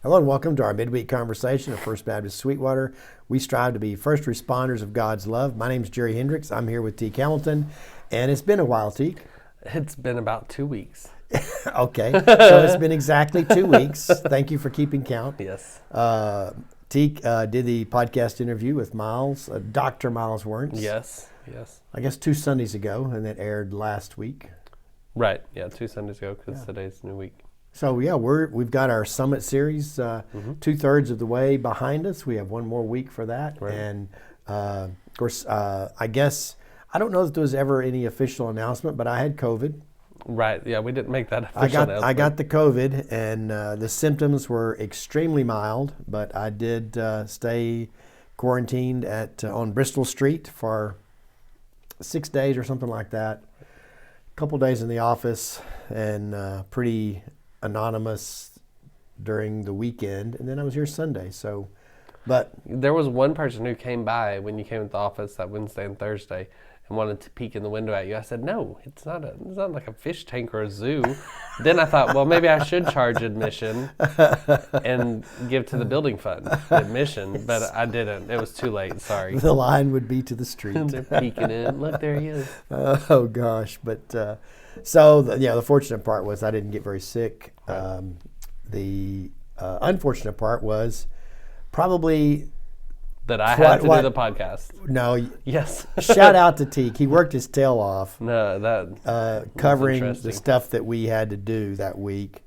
Hello and welcome to our midweek conversation at First Baptist Sweetwater. We strive to be first responders of God's love. My name is Jerry Hendricks. I'm here with Teak Hamilton, and it's been a while, Teak. It's been about 2 weeks. Okay, so it's been exactly 2 weeks. Thank you for keeping count. Yes. Teak did the podcast interview with Miles, Dr. Miles Wernz. Yes. I guess 2 Sundays ago, and that aired last week. Right. Yeah, 2 Sundays ago because today's new week. So yeah, we've got our Summit series 2/3 of the way behind us. We have one more week for that, Right. And of course, I guess I don't know if there was ever any official announcement, but I had COVID. Right. Yeah, we didn't make that official announcement. I got the COVID, and the symptoms were extremely mild, but I did stay quarantined on Bristol Street for 6 days or something like that. A couple days in the office, and pretty anonymous during the weekend, and then I was here Sunday. So, but There was one person who came by when you came to the office that Wednesday and Thursday and wanted to peek in the window at you. I said, no, it's not like a fish tank or a zoo. Then I thought, well, maybe I should charge admission and give to the building fund admission, but I didn't. It was too late. Sorry. the line would be to the street. They're peeking in. Look, there he is. Oh gosh, but so the fortunate part was I didn't get very sick. Right. The unfortunate part was probably That I had to do the podcast. No, Yes. shout out to Teak. He worked his tail off. No, that Covering interesting. the stuff that we had to do that week.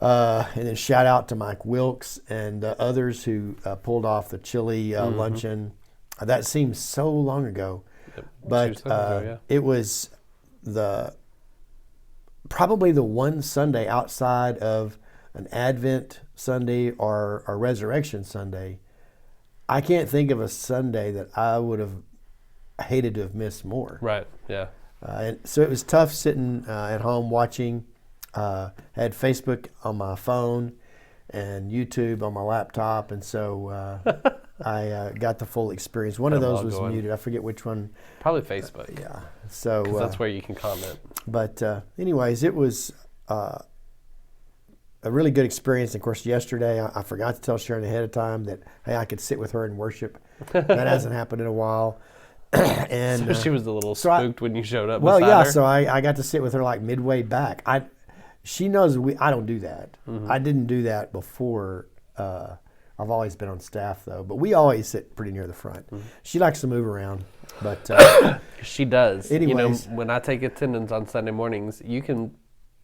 And then shout out to Mike Wilkes and others who pulled off the chili luncheon. That seems so long ago, but it was probably the one Sunday outside of an Advent Sunday or a Resurrection Sunday. I can't think of a Sunday that I would have hated to have missed more. Right. Yeah. And so it was tough sitting at home watching. Had Facebook on my phone and YouTube on my laptop, and so I got the full experience. One of those was muted. I forget which one. Probably Facebook. Yeah. So that's where you can comment. But anyways, it was a really good experience. Of course, yesterday I forgot to tell Sharon ahead of time that, hey, I could sit with her and worship. That hasn't happened in a while. And so she was a little spooked when you showed up. Well, beside her. So I got to sit with her like midway back. She knows I don't do that. I didn't do that before. I've always been on staff though, but we always sit pretty near the front. She likes to move around, but she does. Anyways, when I take attendance on Sunday mornings, you can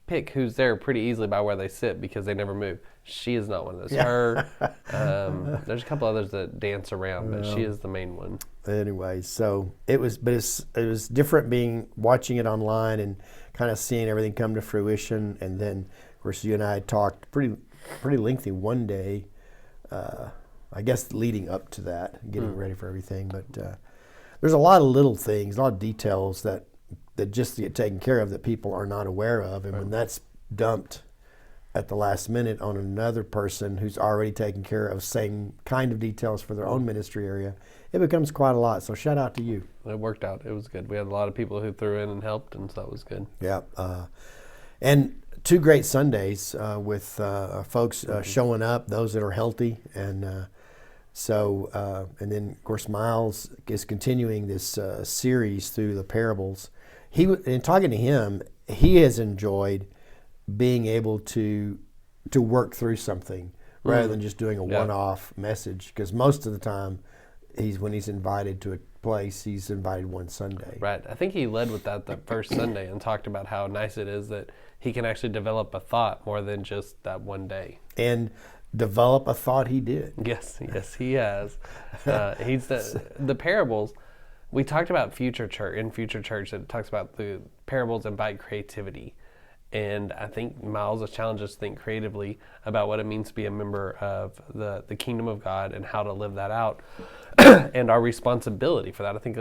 pick who's there pretty easily by where they sit because they never move. She is not one of those. Yeah. Her, there's a couple others that dance around, but she is the main one. Anyway, so it was different watching it online and kind of seeing everything come to fruition. And then, of course, you and I had talked pretty lengthy one day. I guess leading up to that, getting ready for everything. But there's a lot of little things, a lot of details that just get taken care of that people are not aware of. And when that's dumped at the last minute on another person who's already taken care of same kind of details for their own ministry area, it becomes quite a lot. So shout out to you. It worked out. It was good. We had a lot of people who threw in and helped, and so that was good. Yeah. And 2 great Sundays with folks showing up, those that are healthy. And and then, of course, Miles is continuing this series through the parables. In talking to him, he has enjoyed being able to work through something rather than just doing a one-off message. Because most of the time, when he's invited to a place, he's invited one Sunday. Right. I think he led with that the first Sunday and talked about how nice it is that he can actually develop a thought more than just that one day. And develop a thought he did. Yes, he has. He's the parables. We talked about Future Church, it talks about the parables invite creativity. And I think Miles has challenged us to think creatively about what it means to be a member of the kingdom of God and how to live that out and our responsibility for that. I think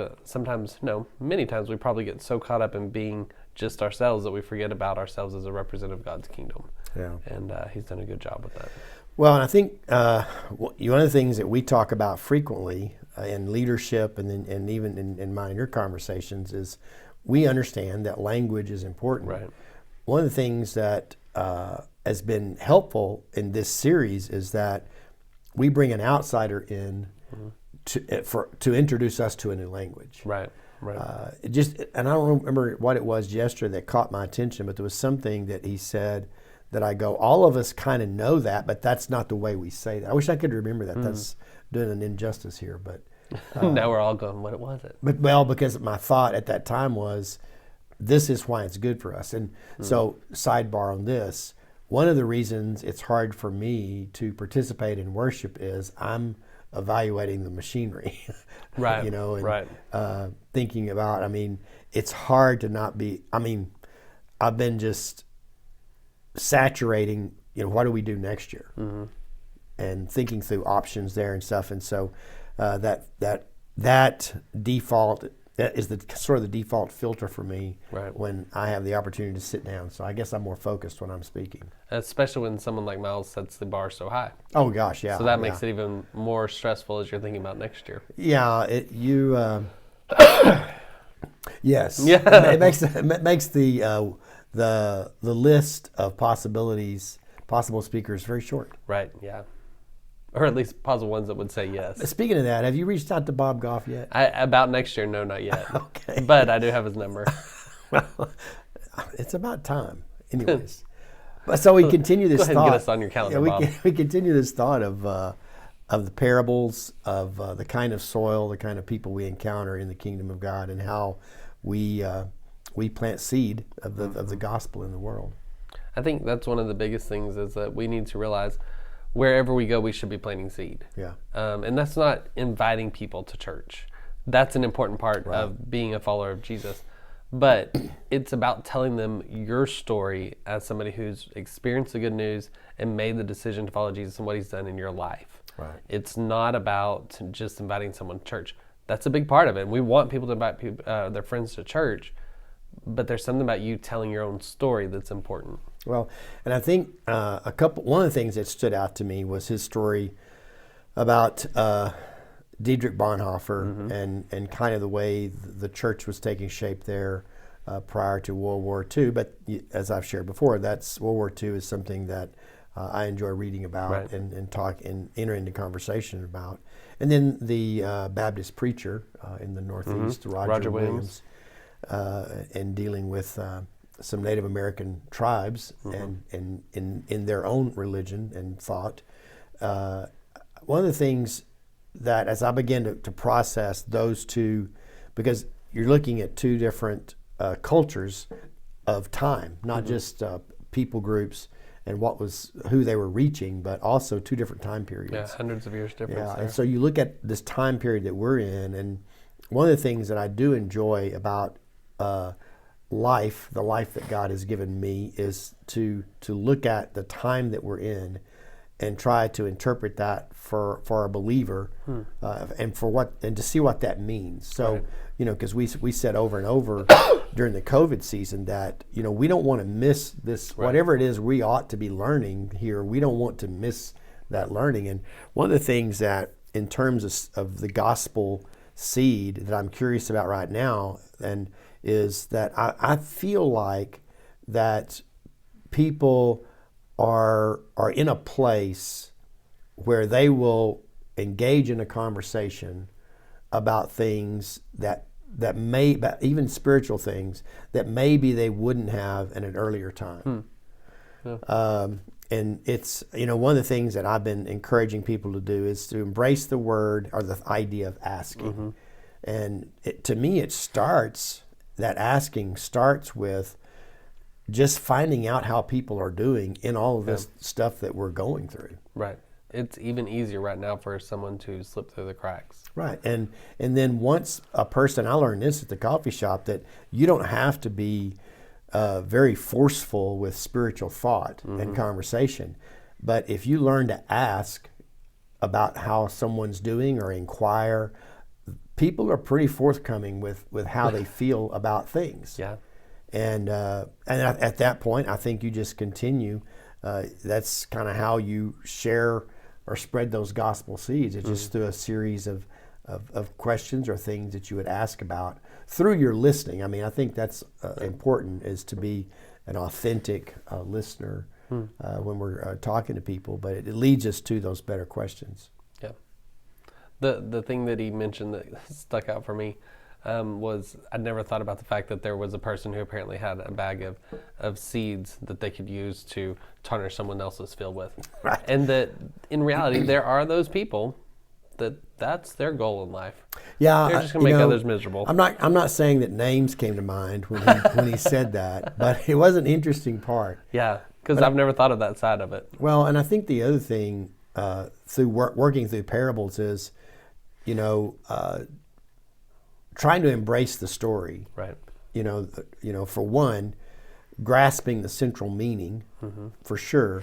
many times we probably get so caught up in being just ourselves that we forget about ourselves as a representative of God's kingdom. Yeah. And he's done a good job with that. Well, and I think one of the things that we talk about frequently in leadership and even in mine and your conversations is we understand that language is important. Right. One of the things that has been helpful in this series is that we bring an outsider in to introduce us to a new language. Right. And I don't remember what it was yesterday that caught my attention, but there was something that he said that I go, all of us kind of know that, but that's not the way we say that. I wish I could remember that. That's doing an injustice here, but now we're all going, what was it? But because my thought at that time was, this is why it's good for us. And so, sidebar on this, one of the reasons it's hard for me to participate in worship is I'm evaluating the machinery, right? Thinking about. I mean, it's hard to not be. I mean, I've been just saturating. What do we do next year? And thinking through options there and stuff. And so that default. That is the sort of the default filter for me when I have the opportunity to sit down. So I guess I'm more focused when I'm speaking. Especially when someone like Miles sets the bar so high. Oh gosh, yeah. So that makes it even more stressful as you're thinking about next year. Yeah, yes. Yeah. It makes the list of possible speakers very short. Right. Yeah. Or at least possible ones that would say yes. Speaking of that, have you reached out to Bob Goff yet? About next year, no, not yet. Okay. But I do have his number. Well, it's about time. Anyways. But so we continue this Go ahead thought. And get us on your calendar, Bob. We continue this thought of the parables, of the kind of soil, the kind of people we encounter in the kingdom of God, and how we plant seed of the gospel in the world. I think that's one of the biggest things is that we need to realize wherever we go, we should be planting seed. Yeah. And that's not inviting people to church. That's an important part of being a follower of Jesus. But it's about telling them your story as somebody who's experienced the good news and made the decision to follow Jesus and what he's done in your life. Right. It's not about just inviting someone to church. That's a big part of it. We want people to invite their friends to church, but there's something about you telling your own story that's important. Well, and I think one of the things that stood out to me was his story about Dietrich Bonhoeffer and kind of the way the church was taking shape there prior to World War II. But as I've shared before, World War II is something that I enjoy reading about and talk and enter into conversation about. And then the Baptist preacher in the Northeast, Roger Williams, and dealing with some Native American tribes and in their own religion and thought. One of the things that as I began to process those two, because you're looking at two different cultures of time, not just people groups and who they were reaching, but also two different time periods. Yeah, hundreds of years difference. Yeah, and so you look at this time period that we're in, and one of the things that I do enjoy about life, the life that God has given me, is to look at the time that we're in and try to interpret that for a believer and to see what that means. So, because we said over and over during the COVID season that, we don't want to miss this, whatever it is we ought to be learning here, we don't want to miss that learning. And one of the things that in terms of the gospel seed that I'm curious about right now and is that I feel like that people are in a place where they will engage in a conversation about things that may, even spiritual things, that maybe they wouldn't have in an earlier time. Yeah. And it's, one of the things that I've been encouraging people to do is to embrace the word or the idea of asking. And to me, that asking starts with just finding out how people are doing in all of this stuff that we're going through. Right. It's even easier right now for someone to slip through the cracks. Right. And then once a person, I learned this at the coffee shop, that you don't have to be very forceful with spiritual thought and conversation. But if you learn to ask about how someone's doing or inquire, people are pretty forthcoming with how they feel about things. Yeah. And at that point, I think you just continue. That's kind of how you share or spread those gospel seeds. It's just through a series of questions or things that you would ask about through your listening. I mean, I think that's important, is to be an authentic listener when we're talking to people, but it leads us to those better questions. Yeah. The thing that he mentioned that stuck out for me was I'd never thought about the fact that there was a person who apparently had a bag of seeds that they could use to tarnish someone else's field with. Right. And that in reality, there are those people that's their goal in life. Yeah, they're just going to make others miserable. I'm not saying that names came to mind when he said that, but it was an interesting part. Yeah, because I've never thought of that side of it. Well, and I think the other thing through working through parables is, trying to embrace the story. Right. For one, grasping the central meaning, for sure,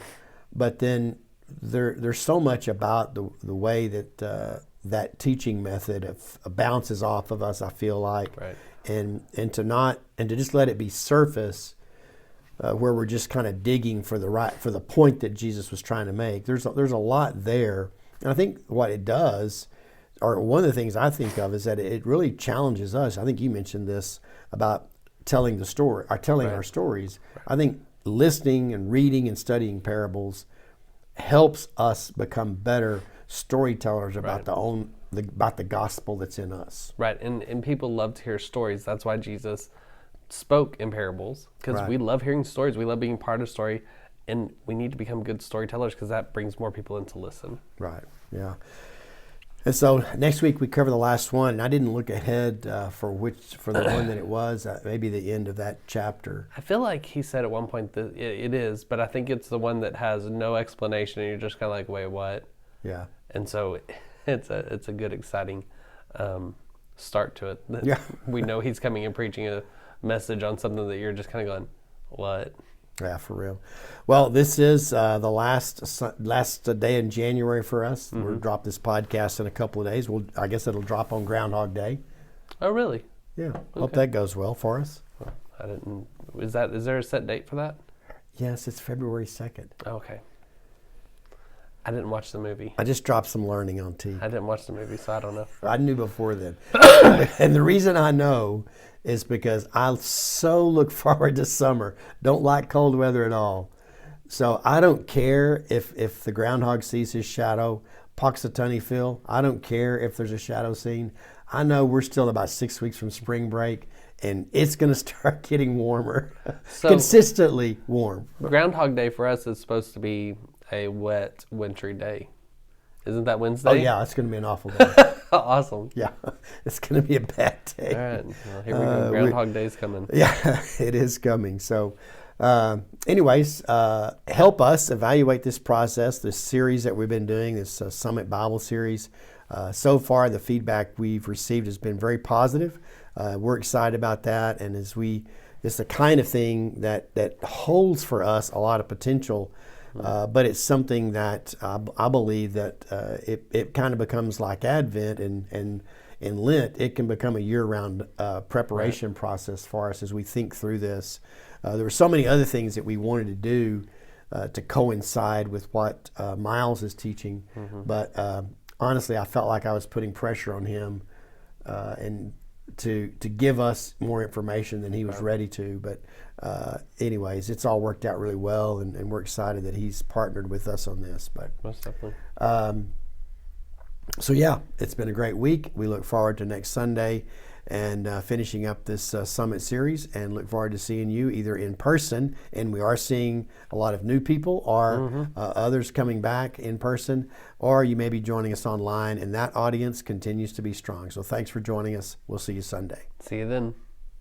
but then there's so much about the way that that teaching method bounces off of us. I feel like, right. and to just let it be surface, where we're just kind of digging for the point that Jesus was trying to make. There's a lot there, and I think what it does, or one of the things I think of, is that it really challenges us. I think you mentioned this about telling the story, or telling right. our stories. Right. I think listening and reading and studying parables helps us become better storytellers about right. about the gospel that's in us. Right, and people love to hear stories. That's why Jesus spoke in parables, because right. we love hearing stories. We love being part of a story, and we need to become good storytellers because that brings more people in to listen. Right, yeah. And so next week we cover the last one, and I didn't look ahead for the one that it was, maybe the end of that chapter. I feel like he said at one point that it is, but I think it's the one that has no explanation, and you're just kind of like, wait, what? Yeah. And so it's a good, exciting start to it. Yeah. We know he's coming and preaching a message on something that you're just kind of going, what? Yeah, for real. Well, this is the last day in January for us. We'll drop this podcast in a couple of days. I guess it'll drop on Groundhog Day. Oh, really? Yeah. Okay. Hope that goes well for us. Well, I didn't. Is there a set date for that? Yes, it's February 2nd. Okay. I didn't watch the movie. I just dropped some learning on T. I didn't watch the movie, so I don't know. I knew before then. And the reason I know is because I so look forward to summer. Don't like cold weather at all. So I don't care if the groundhog sees his shadow, Puxatawny Phil. I don't care if there's a shadow scene. I know we're still about 6 weeks from spring break, and it's going to start getting warmer, consistently warm. Groundhog Day for us is supposed to be a wet, wintry day. Isn't that Wednesday? Oh, yeah, it's going to be an awful day. Awesome. Yeah, it's going to be a bad day. All right. Well, here we go. Groundhog Day's coming. Yeah, it is coming. So, anyways, help us evaluate this process, this series that we've been doing, this Summit Bible series. So far, the feedback we've received has been very positive. We're excited about that, and it's the kind of thing that holds for us a lot of potential. But it's something that I believe that it kind of becomes like Advent and Lent. It can become a year-round preparation process for us as we think through this. There were so many other things that we wanted to do to coincide with what Miles is teaching, but honestly, I felt like I was putting pressure on him and to give us more information than he was ready to. But anyways, it's all worked out really well, and we're excited that he's partnered with us on this. But most definitely. So yeah, it's been a great week. We look forward to next Sunday and finishing up this Summit series, and look forward to seeing you either in person, and we are seeing a lot of new people, or others coming back in person, or you may be joining us online, and that audience continues to be strong. So thanks for joining us. We'll see you Sunday. See you then.